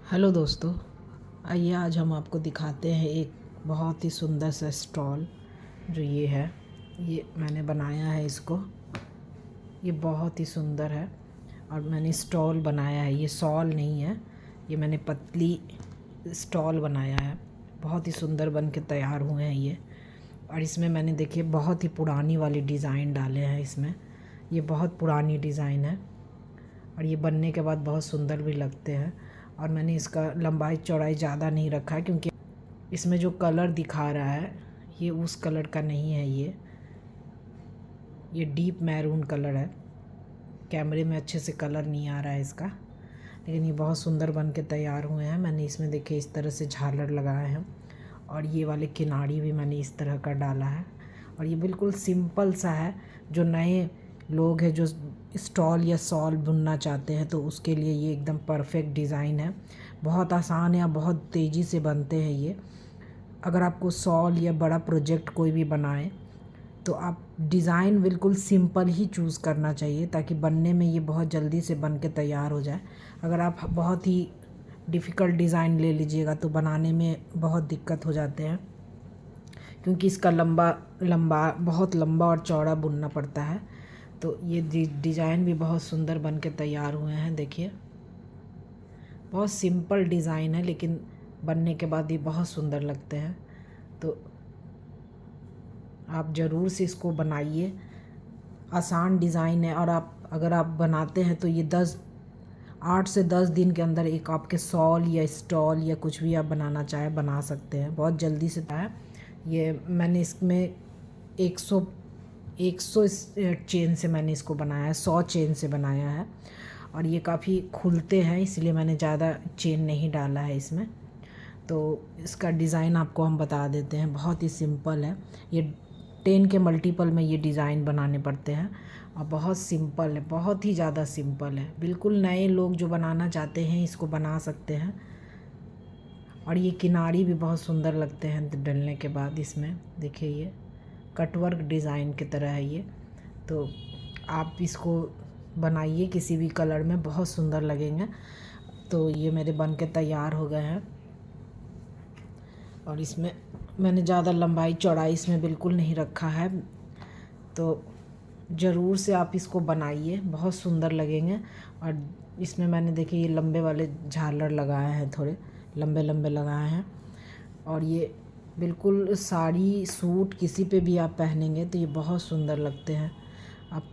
Hello दोस्तों, आइए आज हम आपको दिखाते हैं एक बहुत ही सुंदर सा स्टॉल। जो ये मैंने बनाया है इसको। ये बहुत ही सुंदर है और मैंने स्टॉल बनाया है। ये सॉल नहीं है, ये मैंने पतली स्टॉल बनाया है। बहुत ही सुंदर बन के तैयार हुए हैं ये। और इसमें मैंने देखिए बहुत ही पुरानी वाली डिज़ाइन डाले हैं इसमें। ये बहुत पुरानी डिज़ाइन है और ये बनने के बाद बहुत सुंदर भी लगते हैं। और मैंने इसका लंबाई चौड़ाई ज़्यादा नहीं रखा क्योंकि इसमें जो कलर दिखा रहा है ये उस कलर का नहीं है। ये डीप मैरून कलर है। कैमरे में अच्छे से कलर नहीं आ रहा है इसका, लेकिन ये बहुत सुंदर बन के तैयार हुए हैं। मैंने इसमें देखिए इस तरह से झालर लगाए हैं और ये वाले किनारी भी मैंने इस तरह का डाला है। और ये बिल्कुल सिंपल सा है। जो नए लोग हैं जो स्टॉल या सॉल बुनना चाहते हैं तो उसके लिए ये एकदम परफेक्ट डिज़ाइन है। बहुत आसान है या बहुत तेज़ी से बनते हैं ये। अगर आपको सॉल या बड़ा प्रोजेक्ट कोई भी बनाए तो आप डिज़ाइन बिल्कुल सिंपल ही चूज़ करना चाहिए ताकि बनने में ये बहुत जल्दी से बन के तैयार हो जाए। अगर आप बहुत ही डिफ़िकल्ट डिज़ाइन ले लीजिएगा तो बनाने में बहुत दिक्कत हो जाते हैं, क्योंकि इसका बहुत लंबा और चौड़ा बुनना पड़ता है। तो ये डिज़ाइन भी बहुत सुंदर बन के तैयार हुए हैं। देखिए बहुत सिंपल डिज़ाइन है लेकिन बनने के बाद ये बहुत सुंदर लगते हैं। तो आप ज़रूर से इसको बनाइए। आसान डिज़ाइन है और अगर आप बनाते हैं तो ये 8 से 10 दिन के अंदर एक आपके सॉल या स्टॉल या कुछ भी आप बनाना चाहें बना सकते हैं बहुत जल्दी से। ये मैंने इसमें 100 चेन से मैंने इसको बनाया है, 100 चेन से बनाया है। और ये काफ़ी खुलते हैं इसलिए मैंने ज़्यादा चेन नहीं डाला है इसमें। तो इसका डिज़ाइन आपको हम बता देते हैं, बहुत ही सिंपल है। ये 10 के मल्टीपल में ये डिज़ाइन बनाने पड़ते हैं और बहुत सिंपल है, बहुत ही ज़्यादा सिंपल है। बिल्कुल नए लोग जो बनाना चाहते हैं इसको बना सकते हैं। और ये किनारी भी बहुत सुंदर लगते हैं डलने के बाद। इसमें देखिए ये कटवर्क डिज़ाइन की तरह है ये। तो आप इसको बनाइए किसी भी कलर में, बहुत सुंदर लगेंगे। तो ये मेरे बन के तैयार हो गए हैं और इसमें मैंने ज़्यादा लंबाई चौड़ाई इसमें बिल्कुल नहीं रखा है। तो ज़रूर से आप इसको बनाइए, बहुत सुंदर लगेंगे। और इसमें मैंने देखिए ये लंबे वाले झालर लगाए हैं, थोड़े लंबे लंबे लगाए हैं। और ये बिल्कुल साड़ी सूट किसी पे भी आप पहनेंगे तो ये बहुत सुंदर लगते हैं। आप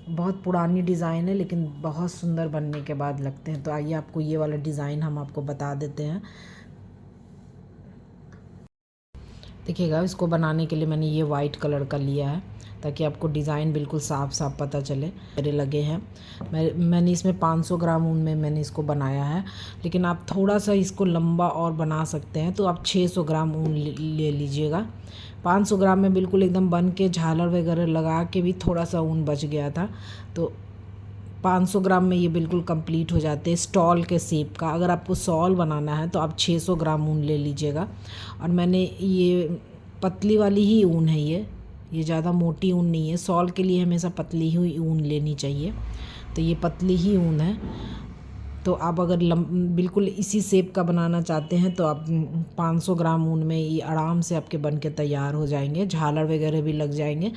बहुत पुरानी डिज़ाइन है लेकिन बहुत सुंदर बनने के बाद लगते हैं। तो आइए आपको ये वाला डिज़ाइन हम आपको बता देते हैं। देखिएगा, इसको बनाने के लिए मैंने ये वाइट कलर का लिया है ताकि आपको डिज़ाइन बिल्कुल साफ साफ पता चले। मेरे लगे हैं मैंने इसमें 500 ग्राम ऊन में मैंने इसको बनाया है, लेकिन आप थोड़ा सा इसको लंबा और बना सकते हैं तो आप 600 ग्राम ऊन ले लीजिएगा। 500 ग्राम में बिल्कुल एकदम बन के झालर वगैरह लगा के भी थोड़ा सा ऊन बच गया था। तो 500 ग्राम में ये बिल्कुल कंप्लीट हो जाते हैं स्टॉल के शेप का। अगर आपको सॉल बनाना है तो आप 600 ग्राम ऊन ले लीजिएगा। और मैंने ये पतली वाली ही ऊन है ये ज़्यादा मोटी ऊन नहीं है। सॉल के लिए हमेशा पतली ही ऊन लेनी चाहिए, तो ये पतली ही ऊन है। तो आप अगर बिल्कुल इसी शेप का बनाना चाहते हैं तो आप 500 ग्राम ऊन में ये आराम से आपके बन के तैयार हो जाएंगे। झालर वगैरह भी लग जाएंगे।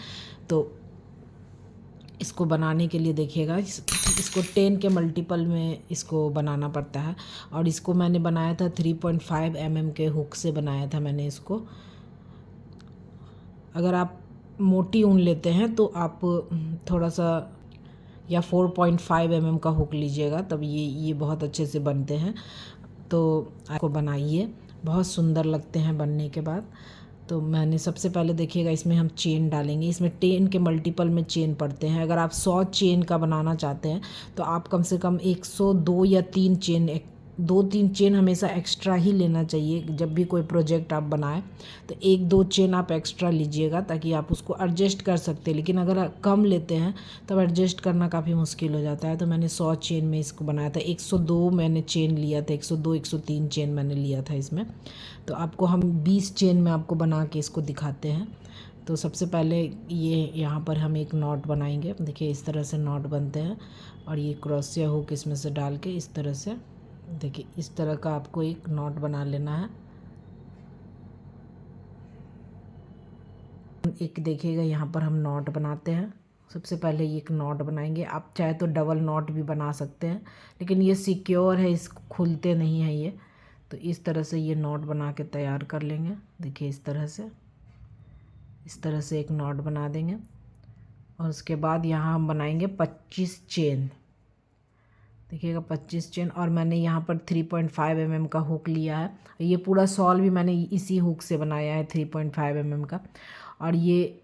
तो इसको बनाने के लिए देखिएगा इसको 10 के मल्टीपल में इसको बनाना पड़ता है। और इसको मैंने बनाया था 3.5 mm के हुक से बनाया था मैंने इसको। अगर आप मोटी ऊन लेते हैं तो आप थोड़ा सा या 4.5 mm का हुक लीजिएगा, तब ये बहुत अच्छे से बनते हैं। तो आपको बनाइए, बहुत सुंदर लगते हैं बनने के बाद। तो मैंने सबसे पहले देखिएगा इसमें हम चेन डालेंगे। इसमें 10 के मल्टीपल में चेन पड़ते हैं। अगर आप 100 चेन का बनाना चाहते हैं तो आप कम से कम 102 या 3 चेन 2-3 चेन हमेशा एक्स्ट्रा ही लेना चाहिए। जब भी कोई प्रोजेक्ट आप बनाएं तो 1-2 चेन आप एक्स्ट्रा लीजिएगा ताकि आप उसको एडजस्ट कर सकते हैं। लेकिन अगर आप कम लेते हैं तब एडजस्ट करना काफ़ी मुश्किल हो जाता है। तो मैंने 100 चेन में इसको बनाया था। 102 मैंने चेन लिया था, 102-103 चेन मैंने लिया था इसमें। तो आपको हम 20 चेन में आपको बना के इसको दिखाते हैं। तो सबसे पहले ये यहाँ पर हम एक नॉट बनाएंगे। देखिए इस तरह से नॉट बनते हैं और ये क्रॉसिया हुक इसमें से डाल के इस तरह से देखिए इस तरह का आपको एक नॉट बना लेना है। एक देखिएगा यहाँ पर हम नॉट बनाते हैं। सबसे पहले ये एक नॉट बनाएंगे। आप चाहे तो डबल नॉट भी बना सकते हैं, लेकिन ये सिक्योर है, इसको खुलते नहीं हैं ये। तो इस तरह से ये नॉट बना के तैयार कर लेंगे। देखिए इस तरह से एक नॉट बना देंगे। और उसके बाद यहाँ हम बनाएंगे 25 चेन। देखिएगा 25 चेन। और मैंने यहाँ पर 3.5 mm का हुक लिया है। ये पूरा सॉल भी मैंने इसी हुक से बनाया है, 3.5 mm का। और ये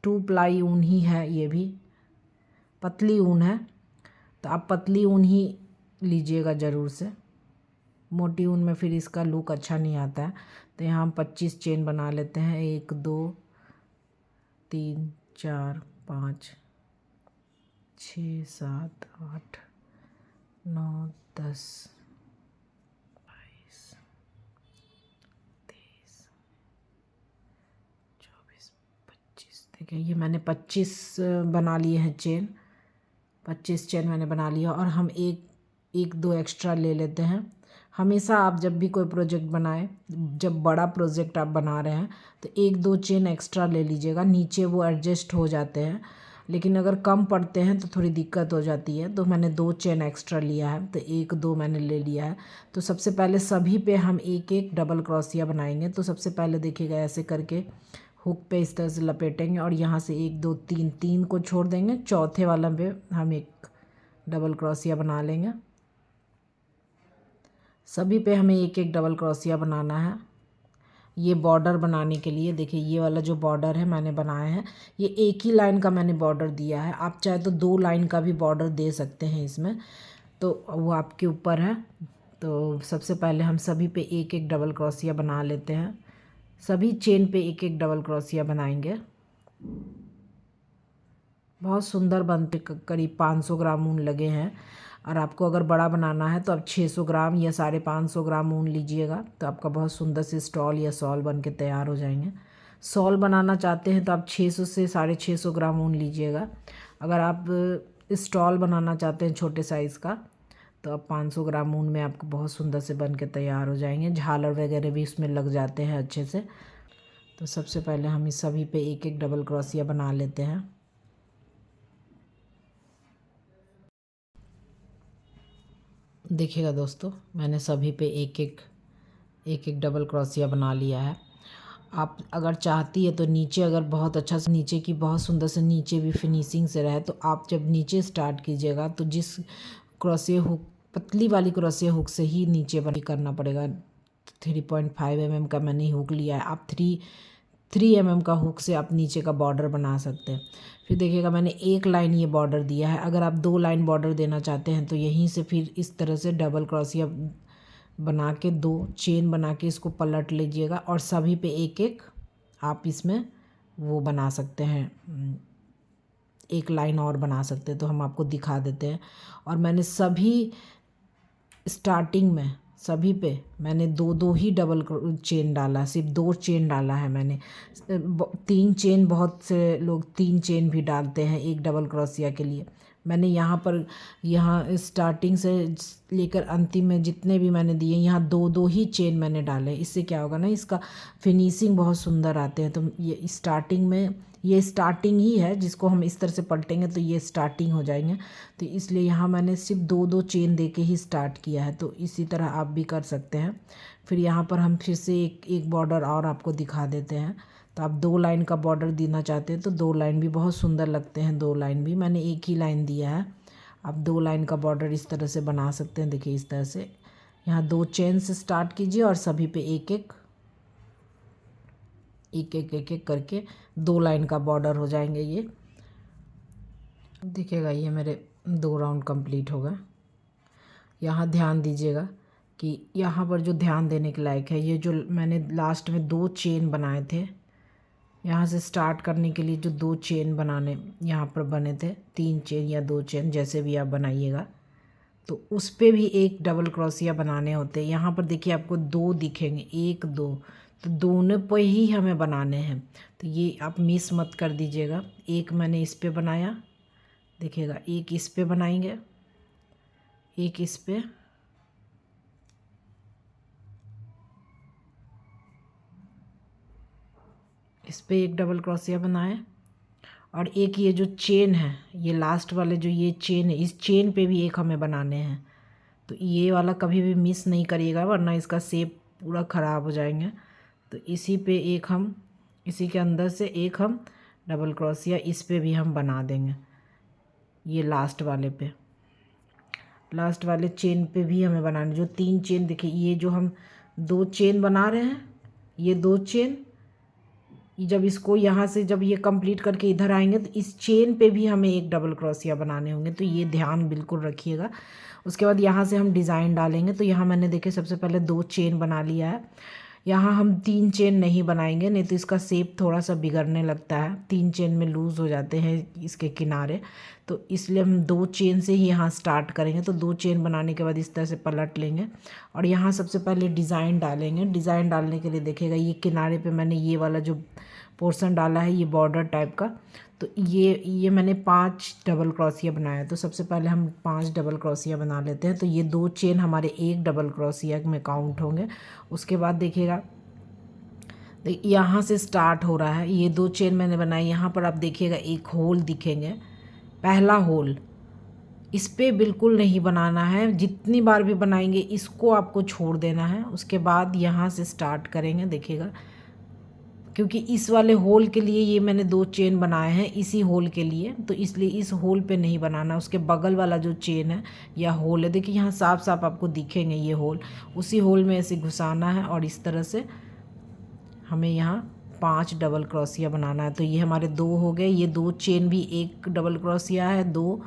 2 प्लाई ऊन ही है, ये भी पतली ऊन है, तो आप पतली ऊन ही लीजिएगा ज़रूर से। मोटी ऊन में फिर इसका लुक अच्छा नहीं आता है। तो यहाँ हम 25 चेन बना लेते हैं। 1 2 3 4 5 6 7 8 9 10 22 23 24 25। देखिए ये मैंने 25 बना लिए हैं चेन। 25 चेन मैंने बना लिया। और हम एक दो एक्स्ट्रा ले लेते हैं। हमेशा आप जब भी कोई प्रोजेक्ट बनाएं, जब बड़ा प्रोजेक्ट आप बना रहे हैं, तो 1 2 चेन एक्स्ट्रा ले लीजिएगा। नीचे वो एडजस्ट हो जाते हैं, लेकिन अगर कम पड़ते हैं तो थोड़ी दिक्कत हो जाती है। तो मैंने 2 चेन एक्स्ट्रा लिया है, तो 1 2 मैंने ले लिया है। तो सबसे पहले सभी पे हम एक एक डबल क्रोशिया बनाएंगे। तो सबसे पहले देखिएगा ऐसे करके हुक पे इस तरह से लपेटेंगे और यहाँ से 1 2 3 3 को छोड़ देंगे। चौथे वाला पे हम एक डबल क्रोशिया बना लेंगे। सभी पे हमें एक एक डबल क्रोशिया बनाना है। ये बॉर्डर बनाने के लिए देखिए ये वाला जो बॉर्डर है मैंने बनाया है, ये एक ही लाइन का मैंने बॉर्डर दिया है। आप चाहे तो 2 लाइन का भी बॉर्डर दे सकते हैं इसमें, तो वो आपके ऊपर है। तो सबसे पहले हम सभी पे एक एक डबल क्रोशिया बना लेते हैं। सभी चेन पे एक एक डबल क्रोशिया बनाएंगे। बहुत सुंदर बनते, करीब 500 ग्राम ऊन लगे हैं। और आपको अगर बड़ा बनाना है तो आप 600 ग्राम या 550 ग्राम ऊन लीजिएगा, तो आपका बहुत सुंदर से स्टॉल या सॉल बन के तैयार हो जाएंगे। सॉल बनाना चाहते हैं तो आप 600 से 650 ग्राम ऊन लीजिएगा। अगर आप स्टॉल बनाना चाहते हैं छोटे साइज़ का, तो आप 500 ग्राम ऊन में आपको बहुत सुंदर से बन के तैयार हो जाएंगे। झालर वगैरह भी इसमें लग जाते हैं अच्छे से। तो सबसे पहले हम इस सभी पे एक एक डबल क्रोशिया बना लेते हैं। देखिएगा दोस्तों, मैंने सभी पे एक एक डबल क्रोशिया बना लिया है। आप अगर चाहती है तो नीचे, अगर बहुत अच्छा से नीचे की बहुत सुंदर से नीचे भी फिनिशिंग से रहे, तो आप जब नीचे स्टार्ट कीजिएगा तो जिस क्रोशिया हुक, पतली वाली क्रोशिया हुक से ही नीचे बन करना पड़ेगा। 3.5 mm का मैंने हुक लिया है। आप 3 mm का हुक से आप नीचे का बॉर्डर बना सकते हैं। फिर देखिएगा मैंने एक लाइन ये बॉर्डर दिया है। अगर आप 2 लाइन बॉर्डर देना चाहते हैं तो यहीं से फिर इस तरह से डबल क्रोशिया बना के 2 चेन बना के इसको पलट लीजिएगा। और सभी पे एक एक आप इसमें वो बना सकते हैं, एक लाइन और बना सकते हैं। तो हम आपको दिखा देते हैं। और मैंने सभी स्टार्टिंग में सभी पे मैंने 2 2 ही डबल चेन डाला, सिर्फ 2 चेन डाला है मैंने। 3 चेन, बहुत से लोग 3 चेन भी डालते हैं एक डबल क्रोशिया के लिए। मैंने यहाँ स्टार्टिंग से लेकर अंतिम में जितने भी मैंने दिए, यहाँ 2 2 ही चेन मैंने डाले। इससे क्या होगा ना, इसका फिनिशिंग बहुत सुंदर आते हैं। तो ये स्टार्टिंग में, ये स्टार्टिंग ही है, जिसको हम इस तरह से पलटेंगे तो ये स्टार्टिंग हो जाएंगे। तो इसलिए यहाँ मैंने सिर्फ 2 2 चेन दे के ही स्टार्ट किया है। तो इसी तरह आप भी कर सकते हैं। फिर यहाँ पर हम फिर से एक बॉर्डर और आपको दिखा देते हैं। तो आप 2 लाइन का बॉर्डर देना चाहते हैं तो 2 लाइन भी बहुत सुंदर लगते हैं। 2 लाइन भी मैंने एक ही लाइन दिया है। आप 2 लाइन का बॉर्डर इस तरह से बना सकते हैं। देखिए इस तरह से यहाँ 2 चेन से स्टार्ट कीजिए और सभी पे एक एक करके 2 लाइन का बॉर्डर हो जाएंगे ये। देखिएगा ये मेरे 2 राउंड कंप्लीट हो गए। यहाँ ध्यान दीजिएगा कि यहाँ पर जो ध्यान देने के लायक है, ये जो मैंने लास्ट में 2 चेन बनाए थे, यहाँ से स्टार्ट करने के लिए जो 2 चेन बनाने यहाँ पर बने थे, 3 चेन या 2 चेन जैसे भी आप बनाइएगा, तो उस पर भी एक डबल क्रोशिया बनाने होते हैं। यहाँ पर देखिए आपको 2 दिखेंगे, 1 2, तो दोनों पे ही हमें बनाने हैं। तो ये आप मिस मत कर दीजिएगा। एक मैंने इस पे बनाया, देखिएगा एक इस पे बनाएंगे, एक इस पे इस पे एक डबल क्रोशिया बनाएं और एक ये जो चेन है, ये लास्ट वाले जो ये चेन है, इस चेन पे भी एक हमें बनाने हैं। तो ये वाला कभी भी मिस नहीं करिएगा वरना इसका शेप पूरा ख़राब हो जाएंगे। तो इसी पे एक हम, इसी के अंदर से एक हम डबल क्रोशिया इस पे भी हम बना देंगे। ये लास्ट वाले पे, लास्ट वाले चेन पे भी हमें बनाने, जो 3 चेन देखिए, ये जो हम 2 चेन बना रहे हैं, ये 2 चेन, जब इसको यहाँ से जब ये कंप्लीट करके इधर आएंगे तो इस चेन पे भी हमें एक डबल क्रोशिया बनाने होंगे। तो ये ध्यान बिल्कुल रखिएगा। उसके बाद यहाँ से हम डिज़ाइन डालेंगे। तो यहाँ मैंने देखे सबसे पहले 2 चेन बना लिया है। यहाँ हम 3 चेन नहीं बनाएंगे, नहीं तो इसका शेप थोड़ा सा बिगड़ने लगता है, 3 चेन में लूज़ हो जाते हैं इसके किनारे। तो इसलिए हम 2 चेन से ही यहाँ स्टार्ट करेंगे। तो 2 चेन बनाने के बाद इस तरह से पलट लेंगे और यहाँ सबसे पहले डिज़ाइन डालेंगे। डिज़ाइन डालने के लिए देखिएगा, ये किनारे पे मैंने ये वाला जो पोर्शन डाला है, ये बॉर्डर टाइप का। तो ये मैंने 5 डबल क्रोशिया बनाया। तो सबसे पहले हम 5 डबल क्रोशिया बना लेते हैं। तो ये 2 चेन हमारे एक डबल क्रोशिया में काउंट होंगे। उसके बाद देखिएगा, यहाँ से स्टार्ट हो रहा है, ये 2 चेन मैंने बनाई। यहाँ पर आप देखिएगा एक होल दिखेंगे, पहला होल, इस पे बिल्कुल नहीं बनाना है। जितनी बार भी बनाएंगे इसको आपको छोड़ देना है। उसके बाद यहाँ से स्टार्ट करेंगे, देखिएगा, क्योंकि इस वाले होल के लिए ये मैंने 2 चेन बनाए हैं इसी होल के लिए, तो इसलिए इस होल पे नहीं बनाना। उसके बगल वाला जो चेन है या होल है, देखिए यहाँ साफ साफ आपको दिखेंगे ये होल, उसी होल में ऐसे घुसाना है और इस तरह से हमें यहाँ 5 डबल क्रोशिया बनाना है। तो ये हमारे 2 हो गए। ये 2 चेन भी एक डबल क्रोशिया है, 2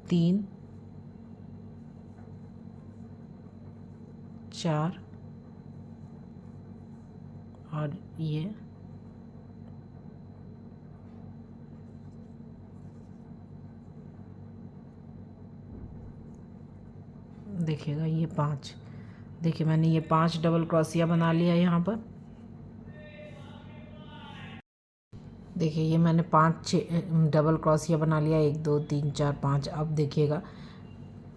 3 4 और ये देखिएगा, ये 5, देखिए मैंने ये 5 डबल क्रोशिया बना लिया है यहाँ पर। देखिए ये मैंने 5 डबल क्रोशिया बना लिया, 1 2 3 4 5। अब देखिएगा,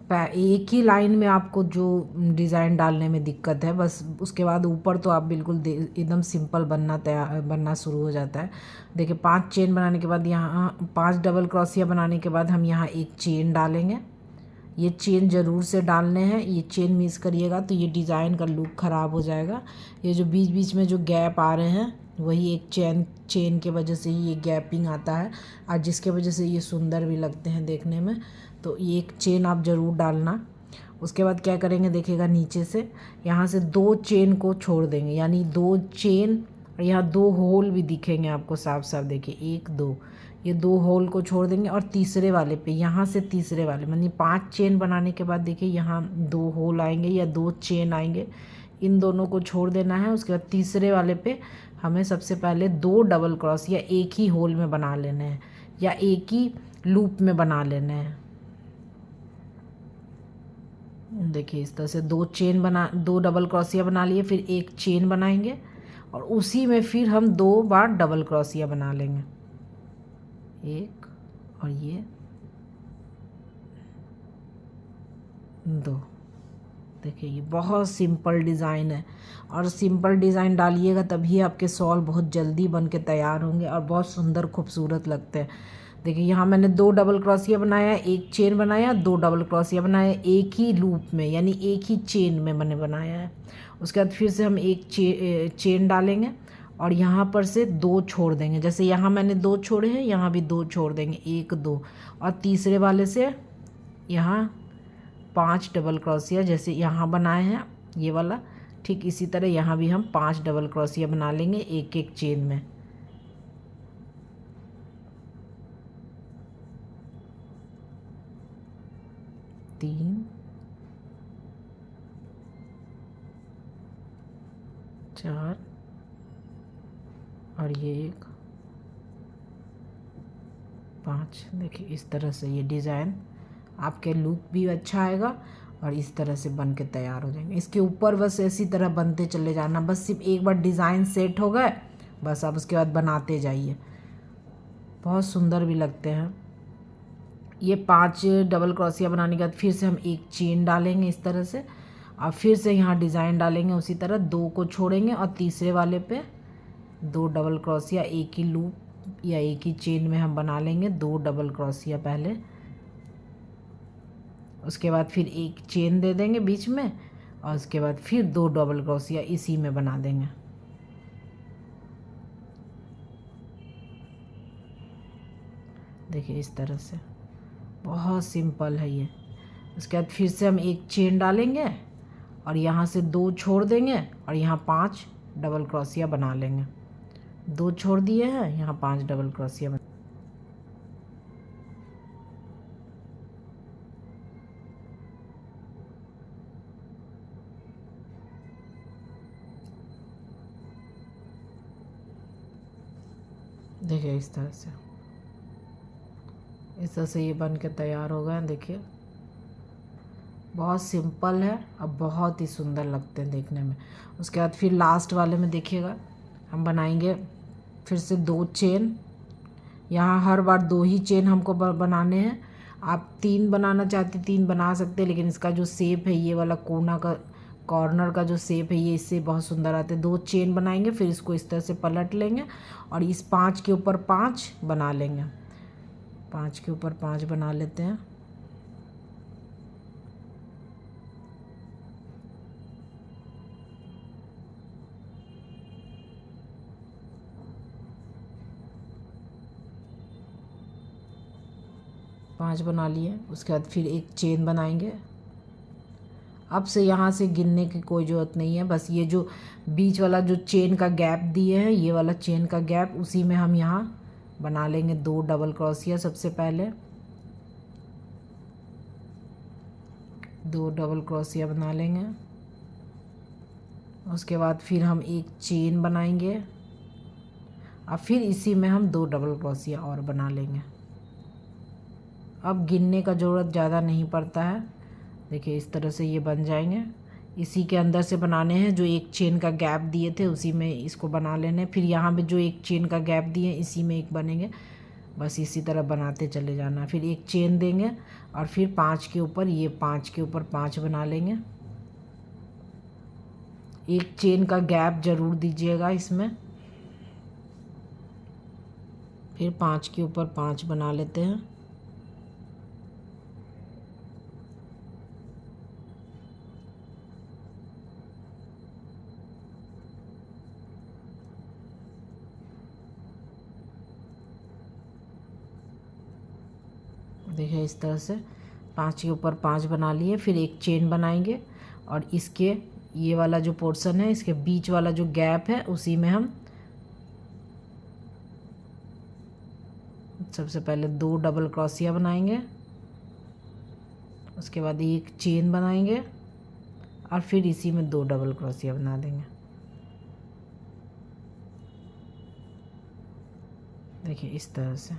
एक ही लाइन में आपको जो डिज़ाइन डालने में दिक्कत है बस, उसके बाद ऊपर तो आप बिल्कुल एकदम सिंपल बनना शुरू हो जाता है। देखिए 5 चेन बनाने के बाद, यहाँ 5 डबल क्रोशिया बनाने के बाद हम यहाँ एक चेन डालेंगे। ये चेन ज़रूर से डालने हैं, ये चेन मिस करिएगा तो ये डिज़ाइन का लुक ख़राब हो जाएगा। ये जो बीच बीच में जो गैप आ रहे हैं, वही एक चेन के वजह से ही ये गैपिंग आता है और जिसके वजह से ये सुंदर भी लगते हैं देखने में। तो ये एक चेन आप ज़रूर डालना। उसके बाद क्या करेंगे, देखिएगा नीचे से यहाँ से 2 चेन को छोड़ देंगे, यानी 2 चेन और यहाँ 2 होल भी दिखेंगे आपको साफ साफ। देखिए 1 2, ये 2 होल को छोड़ देंगे और तीसरे वाले पे, यहाँ से तीसरे वाले, मतलब 5 चेन बनाने के बाद देखिए यहाँ 2 होल आएंगे या 2 चेन आएंगे, इन दोनों को छोड़ देना है। उसके बाद तीसरे वाले पे हमें सबसे पहले 2 डबल क्रोशिया एक ही होल में बना लेने हैं या एक ही लूप में बना लेने हैं। देखिए इस तरह से 2 डबल क्रोशिया बना लिए, फिर एक चेन बनाएंगे और उसी में फिर हम 2 बार डबल क्रोशिया बना लेंगे, 1 और ये 2। देखिए ये बहुत सिंपल डिज़ाइन है और सिंपल डिज़ाइन डालिएगा तभी आपके शॉल बहुत जल्दी बन के तैयार होंगे और बहुत सुंदर खूबसूरत लगते हैं। देखिए यहाँ मैंने 2 डबल क्रोशिया बनाया, एक चेन बनाया, 2 डबल क्रोशिया बनाया, एक ही लूप में यानी एक ही चेन में मैंने बनाया है। उसके बाद फिर से हम एक चेन डालेंगे और यहाँ पर से 2 छोड़ देंगे। जैसे यहाँ मैंने 2 छोड़े हैं, यहाँ भी 2 छोड़ देंगे, 1 2, और तीसरे वाले से यहाँ 5 डबल क्रोशिया जैसे यहाँ बनाए हैं ये वाला, ठीक इसी तरह यहाँ भी हम 5 डबल क्रोशिया बना लेंगे एक एक चेन में। तीन, 4 और ये 1 5। देखिए इस तरह से ये डिज़ाइन आपके लुक भी अच्छा आएगा और इस तरह से बन के तैयार हो जाएंगे। इसके ऊपर बस इसी तरह बनते चले जाना, बस सिर्फ एक बार डिज़ाइन सेट हो गए बस आप उसके बाद बनाते जाइए, बहुत सुंदर भी लगते हैं। ये 5 डबल क्रोशिया बनाने के बाद फिर से हम एक चेन डालेंगे इस तरह से और फिर से यहाँ डिज़ाइन डालेंगे उसी तरह, 2 को छोड़ेंगे और तीसरे वाले पे 2 डबल क्रोशिया, एक ही लूप या एक ही चेन में हम बना लेंगे 2 डबल क्रोशिया पहले। उसके बाद फिर एक चेन दे देंगे बीच में और उसके बाद फिर 2 डबल क्रोशिया इसी में बना देंगे। देखिए इस तरह से, बहुत सिंपल है ये। उसके बाद फिर से हम एक चेन डालेंगे और यहाँ से 2 छोड़ देंगे और यहाँ 5 डबल क्रोशिया बना लेंगे। 2 छोड़ दिए हैं, यहाँ 5 डबल क्रोशिया बना। देखिए इस तरह से ये बन के तैयार हो गए। देखिए बहुत सिंपल है, अब बहुत ही सुंदर लगते हैं देखने में। उसके बाद फिर लास्ट वाले में देखिएगा हम बनाएंगे फिर से 2 चेन। यहाँ हर बार 2 ही चेन हमको बनाने हैं। आप 3 बनाना चाहते 3 बना सकते हैं, लेकिन इसका जो शेप है, ये वाला कोना का कॉर्नर का जो शेप है, ये इससे बहुत सुंदर आते हैं। 2 चेन बनाएंगे, फिर इसको इस तरह से पलट लेंगे और इस 5 के ऊपर 5 बना लेंगे। 5 के ऊपर 5 बना लेते हैं। पाँच बना लिए। उसके बाद फिर एक चेन बनाएंगे। अब से यहाँ से गिनने की कोई ज़रूरत नहीं है, बस ये जो बीच वाला जो चेन का गैप दिए हैं, ये वाला चेन का गैप, उसी में हम यहाँ बना लेंगे 2 डबल क्रोशिया। सबसे पहले 2 डबल क्रोशिया बना लेंगे। उसके बाद फिर हम एक चेन बनाएंगे और फिर इसी में हम 2 डबल क्रोशिया और बना लेंगे। अब गिनने का ज़रूरत ज़्यादा नहीं पड़ता है। देखिए इस तरह से ये बन जाएंगे। इसी के अंदर से बनाने हैं, जो एक चेन का गैप दिए थे उसी में इसको बना लेने। फिर यहाँ पे जो एक चेन का गैप दिए इसी में एक बनेंगे। बस इसी तरह बनाते चले जाना। फिर एक चेन देंगे और फिर 5 के ऊपर, ये 5 के ऊपर 5 बना लेंगे। एक चेन का गैप ज़रूर दीजिएगा इसमें। फिर 5 के ऊपर 5 बना लेते हैं। देखिए इस तरह से 5 के ऊपर 5 बना लिए। फिर एक चेन बनाएंगे और इसके ये वाला जो पोर्शन है, इसके बीच वाला जो गैप है, उसी में हम सबसे पहले 2 डबल क्रोशिया बनाएंगे। उसके बाद एक चेन बनाएंगे और फिर इसी में 2 डबल क्रोशिया बना देंगे। देखिए इस तरह से।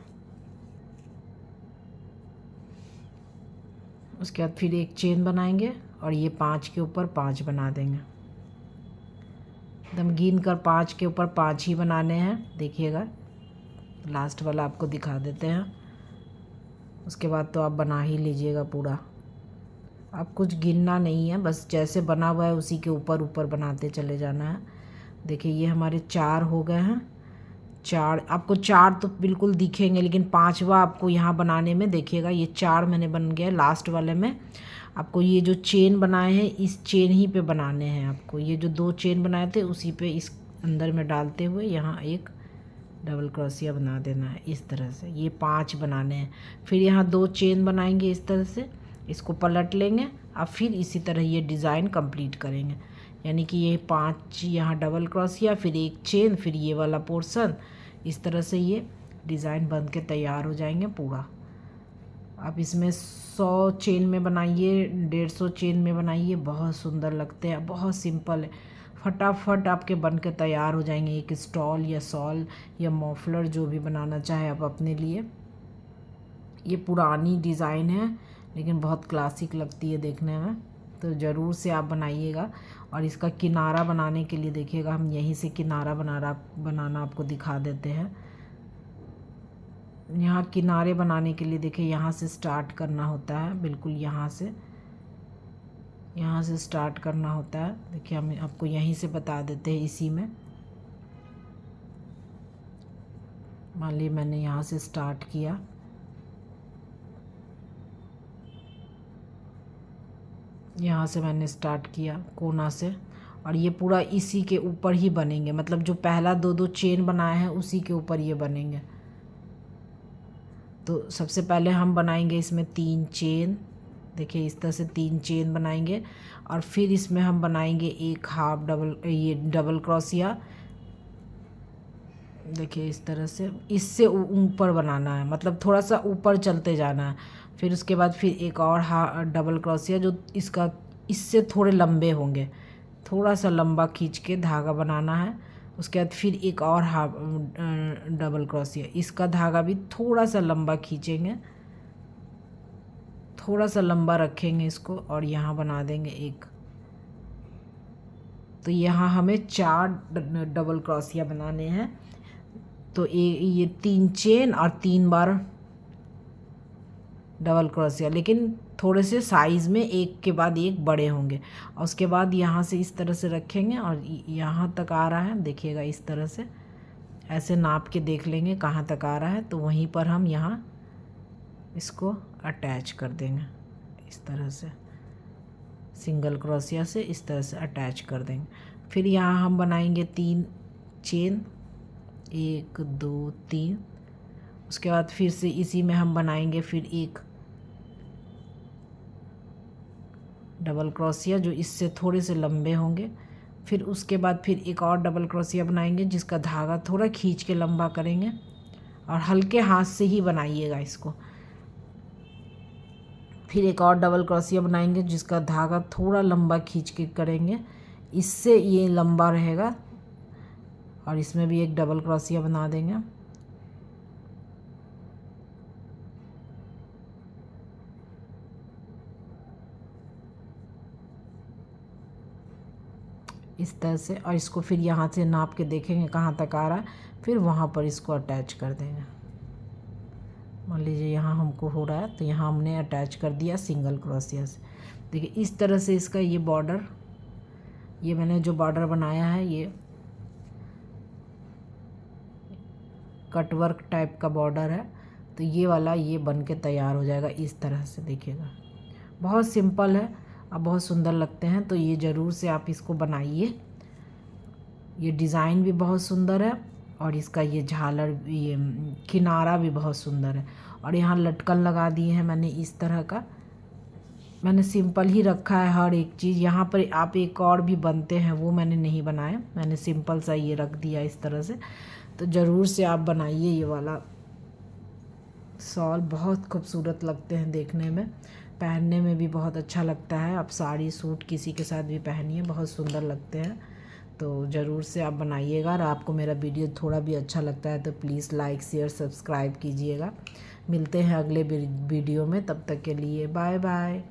उसके बाद फिर एक चेन बनाएंगे और ये 5 के ऊपर 5 बना देंगे। एकदम गिन कर 5 के ऊपर 5 ही बनाने हैं। देखिएगा लास्ट वाला आपको दिखा देते हैं। उसके बाद तो आप बना ही लीजिएगा पूरा। आप कुछ गिनना नहीं है, बस जैसे बना हुआ है उसी के ऊपर ऊपर बनाते चले जाना है। देखिए ये हमारे 4 हो गए हैं। 4 आपको 4 तो बिल्कुल दिखेंगे, लेकिन 5वां आपको यहाँ बनाने में देखिएगा ये 4 मैंने बन गया। लास्ट वाले में आपको ये जो चेन बनाए हैं, इस चेन ही पे बनाने हैं आपको। ये जो 2 चेन बनाए थे उसी पे इस अंदर में डालते हुए यहाँ एक डबल क्रोशिया बना देना है। इस तरह से ये 5 बनाने हैं। फिर यहाँ 2 चेन बनाएंगे इस तरह से, इसको पलट लेंगे और फिर इसी तरह ये डिज़ाइन कंप्लीट करेंगे। यानी कि ये 5 यहाँ डबल क्रोशिया, फिर एक चेन, फिर ये वाला पोर्शन, इस तरह से ये डिज़ाइन बन के तैयार हो जाएंगे पूरा। आप इसमें 100 चेन में बनाइए, 150 चेन में बनाइए, बहुत सुंदर लगते हैं। बहुत सिंपल है, फटाफट आपके बन के तैयार हो जाएंगे। एक स्टॉल या शॉल या मफलर जो भी बनाना चाहे आप अपने लिए। ये पुरानी डिज़ाइन है लेकिन बहुत क्लासिक लगती है देखने में, तो ज़रूर से आप बनाइएगा। और इसका किनारा बनाने के लिए देखिएगा हम यहीं से किनारा बनाना आपको दिखा देते हैं। यहाँ किनारे बनाने के लिए देखिए यहाँ से स्टार्ट करना होता है, बिल्कुल यहाँ से यहाँ से स्टार्ट करना होता है। देखिए हम आपको यहीं से बता देते हैं। इसी में मान ली मैंने यहाँ से स्टार्ट किया, यहाँ से मैंने स्टार्ट किया कोना से, और ये पूरा इसी के ऊपर ही बनेंगे, मतलब जो पहला दो दो चेन बनाए हैं उसी के ऊपर ये बनेंगे। तो सबसे पहले हम बनाएंगे इसमें 3 चेन। देखिए इस तरह से 3 चेन बनाएंगे, और फिर इसमें हम बनाएंगे एक हाफ डबल, ये डबल क्रोशिया। देखिए इस तरह से इससे ऊपर बनाना है, मतलब थोड़ा सा ऊपर चलते जाना है। फिर उसके बाद फिर एक और डबल क्रोशिया जो इसका इससे थोड़े लंबे होंगे, थोड़ा सा लंबा खींच के धागा बनाना है। उसके बाद फिर एक और हाफ डबल क्रोशिया, इसका धागा भी थोड़ा सा लंबा खींचेंगे, थोड़ा सा लंबा रखेंगे इसको, और यहाँ बना देंगे एक। तो यहाँ हमें 4 डबल क्रोशिया बनाने हैं। तो ये 3 चेन और 3 बार डबल क्रोशिया, लेकिन थोड़े से साइज़ में एक के बाद एक बड़े होंगे। और उसके बाद यहाँ से इस तरह से रखेंगे, और यहाँ तक आ रहा है देखिएगा, इस तरह से ऐसे नाप के देख लेंगे कहाँ तक आ रहा है, तो वहीं पर हम यहाँ इसको अटैच कर देंगे। इस तरह से सिंगल क्रोशिया से इस तरह से अटैच कर देंगे। फिर यहाँ हम बनाएंगे 3 चेन, 1 2 3। उसके बाद फिर से इसी में हम बनाएंगे फिर एक डबल क्रोशिया जो इससे थोड़े से लंबे होंगे। फिर उसके बाद फिर एक और डबल क्रोशिया बनाएंगे जिसका धागा थोड़ा खींच के लंबा करेंगे, और हल्के हाथ से ही बनाइएगा इसको। फिर एक और डबल क्रोशिया बनाएंगे जिसका धागा थोड़ा लंबा खींच के करेंगे, इससे ये लंबा रहेगा, और इसमें भी एक डबल क्रोशिया बना देंगे। इस तरह से, और इसको फिर यहाँ से नाप के देखेंगे कहाँ तक आ रहा है, फिर वहाँ पर इसको अटैच कर देंगे। मान लीजिए यहाँ हमको हो रहा है, तो यहाँ हमने अटैच कर दिया सिंगल क्रोशिया से। देखिए इस तरह से इसका ये बॉर्डर, ये मैंने जो बॉर्डर बनाया है ये कटवर्क टाइप का बॉर्डर है। तो ये वाला ये बन के तैयार हो जाएगा इस तरह से। देखिएगा बहुत सिंपल है और बहुत सुंदर लगते हैं, तो ये ज़रूर से आप इसको बनाइए। ये डिज़ाइन भी बहुत सुंदर है, और इसका ये झालर, ये किनारा भी बहुत सुंदर है। और यहाँ लटकन लगा दिए हैं मैंने इस तरह का। मैंने सिंपल ही रखा है हर एक चीज़। यहाँ पर आप एक और भी बनते हैं वो मैंने नहीं बनाया, मैंने सिंपल सा ये रख दिया इस तरह से। तो ज़रूर से आप बनाइए। ये वाला शॉल बहुत खूबसूरत लगते हैं देखने में, पहनने में भी बहुत अच्छा लगता है। आप साड़ी सूट किसी के साथ भी पहनिए, बहुत सुंदर लगते हैं। तो ज़रूर से आप बनाइएगा। और आपको मेरा वीडियो थोड़ा भी अच्छा लगता है तो प्लीज़ लाइक शेयर सब्सक्राइब कीजिएगा। मिलते हैं अगले वीडियो में, तब तक के लिए बाय बाय।